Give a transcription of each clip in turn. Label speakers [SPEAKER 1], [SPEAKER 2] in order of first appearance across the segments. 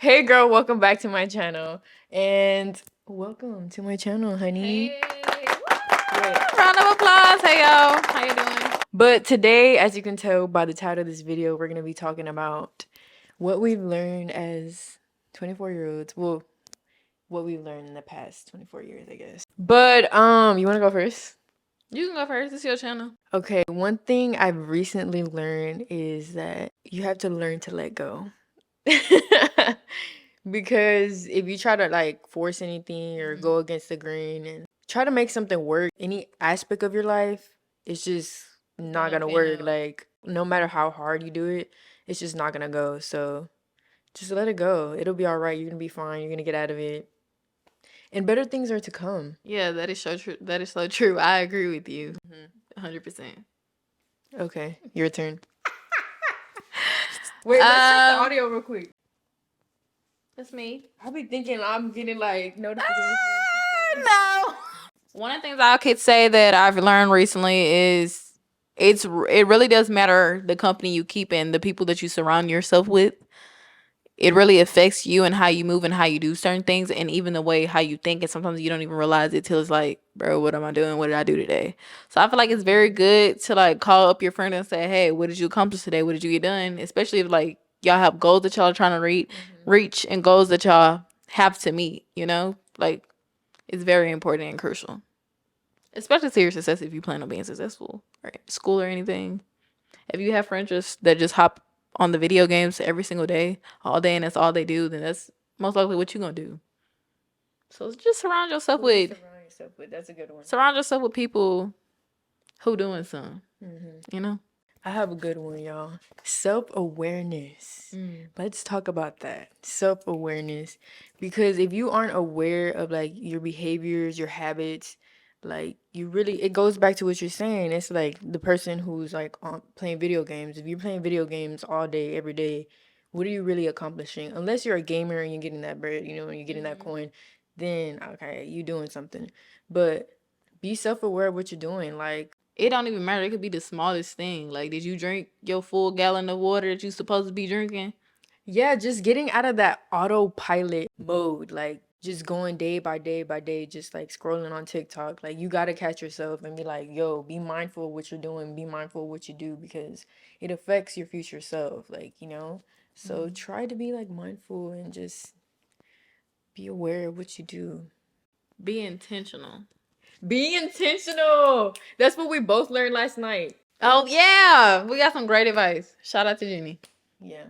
[SPEAKER 1] Hey girl, welcome back to my channel. And welcome to my channel, honey.
[SPEAKER 2] Hey. Round of applause. Hey, y'all. How you doing?
[SPEAKER 1] But today, as you can tell by the title of this video, we're going to be talking about what we've learned as 24-year-olds. Well, what we've learned in the past 24 years, I guess. But you want to go first?
[SPEAKER 2] You can go first. It's your channel.
[SPEAKER 1] Okay, one thing I've recently learned is that you have to learn to let go. Because if you try to like force anything or go against the grain and try to make something work, any aspect of your life, it's just not gonna work. Like, no matter how hard you do it, it's just not gonna go. So just let it go. It'll be all right. You're gonna be fine. You're gonna get out of it. And better things are to come.
[SPEAKER 2] Yeah, that is so true. That is so true. I agree with you. 100%.
[SPEAKER 1] Okay, your turn. Wait, let's check the audio real quick.
[SPEAKER 2] That's me.
[SPEAKER 1] I be thinking I'm getting like notifications.
[SPEAKER 2] No. One of the things I could say that I've learned recently is it really does matter the company you keep and the people that you surround yourself with. It really affects you and how you move and how you do certain things and even the way how you think. And sometimes you don't even realize it till it's like, bro, what am I doing? What did I do today? So I feel like it's very good to like call up your friend and say, hey, what did you accomplish today? What did you get done? Especially if like y'all have goals that y'all are trying to reach and goals that y'all have to meet, you know? Like it's very important and crucial. Especially to your success if you plan on being successful or in school or anything. If you have friends that just hop on the video games every single day, all day, and that's all they do, then that's most likely what you're gonna do. So just surround yourself with
[SPEAKER 1] That's a good one.
[SPEAKER 2] surround yourself with people who doing something. You know?
[SPEAKER 1] I have a good one, y'all. Self-awareness. Let's talk about that. Self-awareness. Because if you aren't aware of like your behaviors, your habits, like you really, it goes back to what you're saying. It's like the person who's like playing video games. If you're playing video games all day, every day, what are you really accomplishing? Unless you're a gamer and you're getting that bread, you know, and you're getting that coin, then okay, you doing something. But be self-aware of what you're doing. Like,
[SPEAKER 2] It don't even matter. It could be the smallest thing. Like, did you drink your full gallon of water that you supposed to be drinking?
[SPEAKER 1] yeah, just getting out of that autopilot mode, like just going day by day by day, just like scrolling on TikTok. Like you gotta catch yourself and be like, yo, be mindful of what you're doing, be mindful of what you do because it affects your future self, like, you know? So try to be like mindful and just be aware of what you do.
[SPEAKER 2] Be intentional.
[SPEAKER 1] Be intentional. That's what we both learned last night.
[SPEAKER 2] Oh yeah, we got some great advice. Shout out to Jenny.
[SPEAKER 1] Yeah.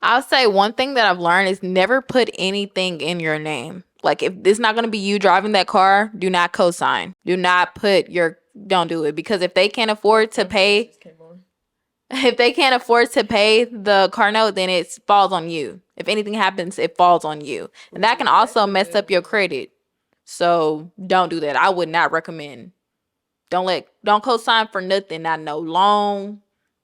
[SPEAKER 2] I'll say one thing that I've learned is never put anything in your name. Like if it's not going to be you driving that car, do not co-sign. Don't do it because if they can't afford to pay, if they can't afford to pay the car note, then it falls on you. If anything happens, it falls on you. And that can also mess up your credit. So don't do that. I would not recommend. Don't co-sign for nothing. Not no loan,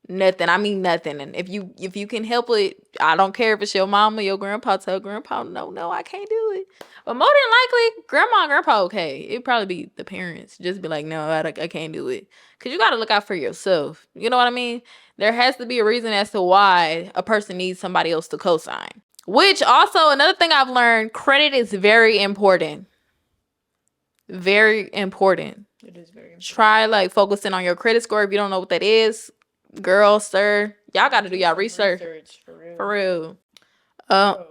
[SPEAKER 2] nothing. I mean nothing. And if you can help it, I don't care if it's your mama, your grandpa. Tell grandpa, no, I can't do it. But more than likely, grandma and grandpa, okay. It'd probably be the parents. Just be like, no, I can't do it. Cause you gotta look out for yourself. You know what I mean? There has to be a reason as to why a person needs somebody else to co-sign. Which also another thing I've learned, credit is very important. Very important.
[SPEAKER 1] It is very important.
[SPEAKER 2] Try like focusing on your credit score. If you don't know what that is, girl, sir, y'all got to do y'all research.
[SPEAKER 1] For real.
[SPEAKER 2] For real.
[SPEAKER 1] Dang,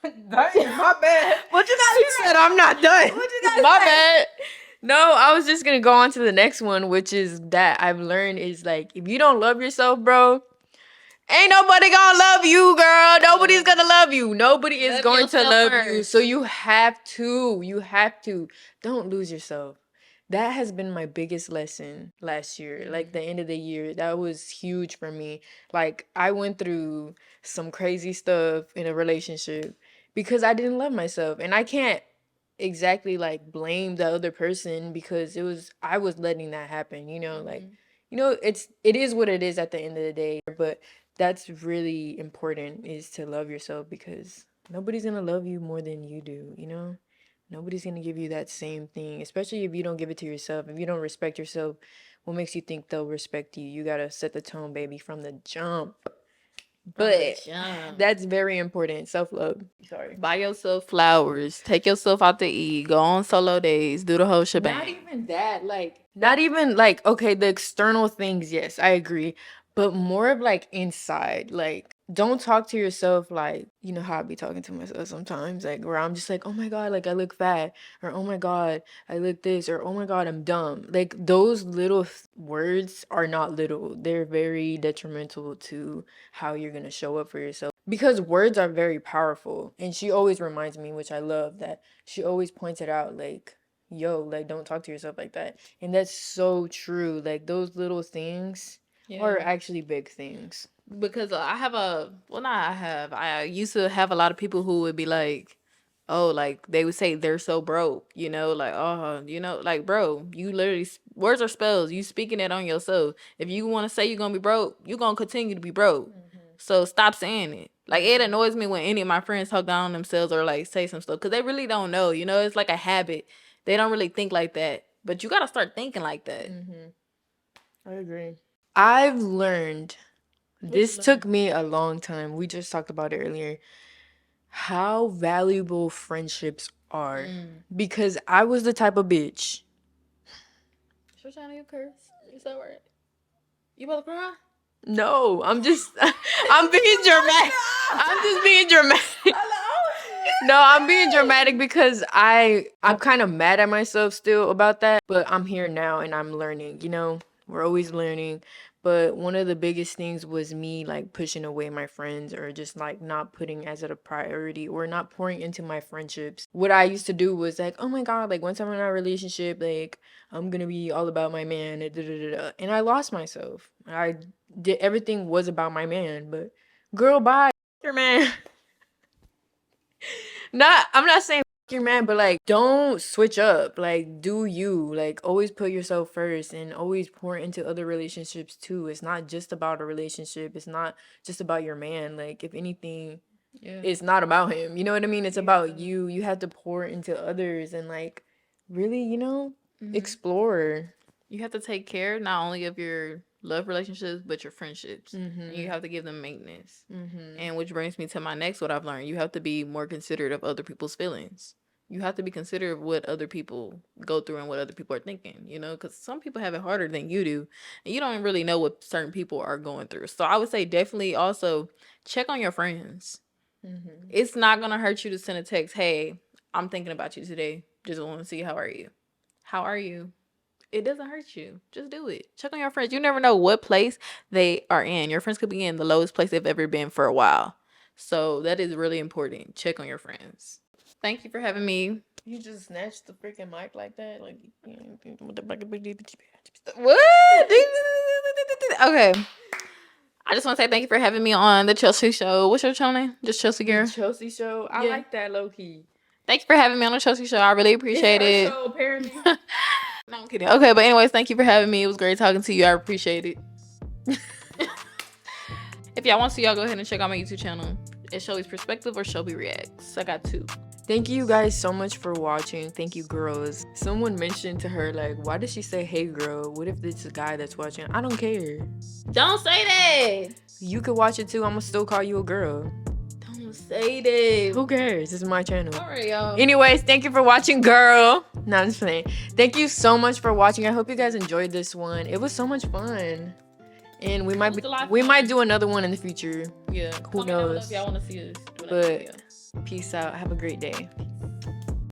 [SPEAKER 1] my bad. What you guys said? I'm not done. What you guys
[SPEAKER 2] My bad.
[SPEAKER 1] No, I was just gonna go on to the next one, which is that I've learned is like if you don't love yourself, bro, ain't nobody gonna love you, girl. Nobody's gonna love you. Nobody is going to love you. So you have to. Don't lose yourself. That has been my biggest lesson last year. Like the end of the year, that was huge for me. Like I went through some crazy stuff in a relationship because I didn't love myself. And I can't exactly like blame the other person because I was letting that happen, you know, like it is what it is at the end of the day, but that's really important is to love yourself because nobody's gonna love you more than you do, you know? Nobody's gonna give you that same thing, especially if you don't give it to yourself. If you don't respect yourself, what makes you think they'll respect you? You gotta set the tone, baby, from the jump. But
[SPEAKER 2] jump.
[SPEAKER 1] that's very important. Self-love. Sorry.
[SPEAKER 2] Buy yourself flowers. Take yourself out to eat. Go on solo days. Do the whole shebang.
[SPEAKER 1] Not even that, like, not even like, okay, the external things, yes, I agree, but more of like inside, like, don't talk to yourself like, you know how I be talking to myself sometimes, like, where I'm just like, oh my God, like, I look fat, or oh my God, I look this, or oh my God, I'm dumb. Like, those little words are not little, they're very detrimental to how you're gonna show up for yourself. Because words are very powerful. And she always reminds me, which I love, that she always points it out, like, yo, like, don't talk to yourself like that. And that's so true. Like, those little things are actually big things.
[SPEAKER 2] Because I used to have a lot of people who would be like, oh, like they would say they're so broke, you know, like, oh, you know, like, bro, you literally, words are spells. You speaking it on yourself. If you want to say you're gonna be broke, you're gonna continue to be broke. So stop saying it. Like, it annoys me when any of my friends talk down on themselves or like say some stuff because they really don't know, you know. It's like a habit. They don't really think like that, but you gotta start thinking like that.
[SPEAKER 1] I agree. I've learned, this took me a long time. We just talked about it earlier. How valuable friendships are. Because I was the type of bitch.
[SPEAKER 2] So trying to curse. Is that right? You about to cry?
[SPEAKER 1] No, I'm just, I'm being dramatic. I'm just being dramatic. No, I'm being dramatic because I'm kind of mad at myself still about that, but I'm here now and I'm learning, you know? We're always learning. But one of the biggest things was me like pushing away my friends or just like not putting as a priority or not pouring into my friendships. What I used to do was like, oh my God, like once I'm in a relationship, like I'm gonna be all about my man, and da, da, da, da. And I lost myself. I did, everything was about my man, but girl, bye, your man. I'm not saying your man, but like don't switch up. Like do you. Like always put yourself first and always pour into other relationships too. It's not just about a relationship. It's not just about your man. Like if anything, it's not about him. You know what I mean? It's about you. You have to pour into others and like really, you know, explore.
[SPEAKER 2] You have to take care not only of your love relationships but your friendships. And you have to give them maintenance. And which brings me to my next, what I've learned, you have to be more considerate of other people's feelings. You have to be considerate of what other people go through and what other people are thinking, you know, because some people have it harder than you do and you don't really know what certain people are going through. So I would say definitely also check on your friends. It's not gonna hurt you to send a text, hey, I'm thinking about you today, just want to see how are you. It doesn't hurt you. Just do it. Check on your friends. You never know what place they are in. Your friends could be in the lowest place they've ever been for a while. So that is really important. Check on your friends. Thank you for having me.
[SPEAKER 1] You just snatched the freaking mic like that? Like,
[SPEAKER 2] What? Okay. I just want to say thank you for having me on the Chelsea Show. What's your channel name? Just Chelsea Guerra?
[SPEAKER 1] Chelsea Show. I like that low key.
[SPEAKER 2] Thank you for having me on the Chelsea Show. I really appreciate it.
[SPEAKER 1] Show, apparently.
[SPEAKER 2] No, I'm kidding. Okay, but anyways, thank you for having me. It was great talking to you. I appreciate it. If y'all want to, y'all go ahead and check out my YouTube channel. It's Shelby's Perspective or Shelby Reacts. I got 2.
[SPEAKER 1] Thank you guys so much for watching. Thank you, girls. Someone mentioned to her, like, why does she say, hey, girl? What if it's a guy that's watching? I don't care.
[SPEAKER 2] Don't say that.
[SPEAKER 1] You could watch it too. I'm gonna still call you a girl.
[SPEAKER 2] Don't say that.
[SPEAKER 1] Who cares? This is my channel.
[SPEAKER 2] All right, y'all.
[SPEAKER 1] Anyways, thank you for watching, girl. No, I'm just playing. Thank you so much for watching. I hope you guys enjoyed this one. It was so much fun. And we might do another one in the future.
[SPEAKER 2] Yeah.
[SPEAKER 1] Who knows?
[SPEAKER 2] If y'all want to see us.
[SPEAKER 1] But peace out. Have a great day.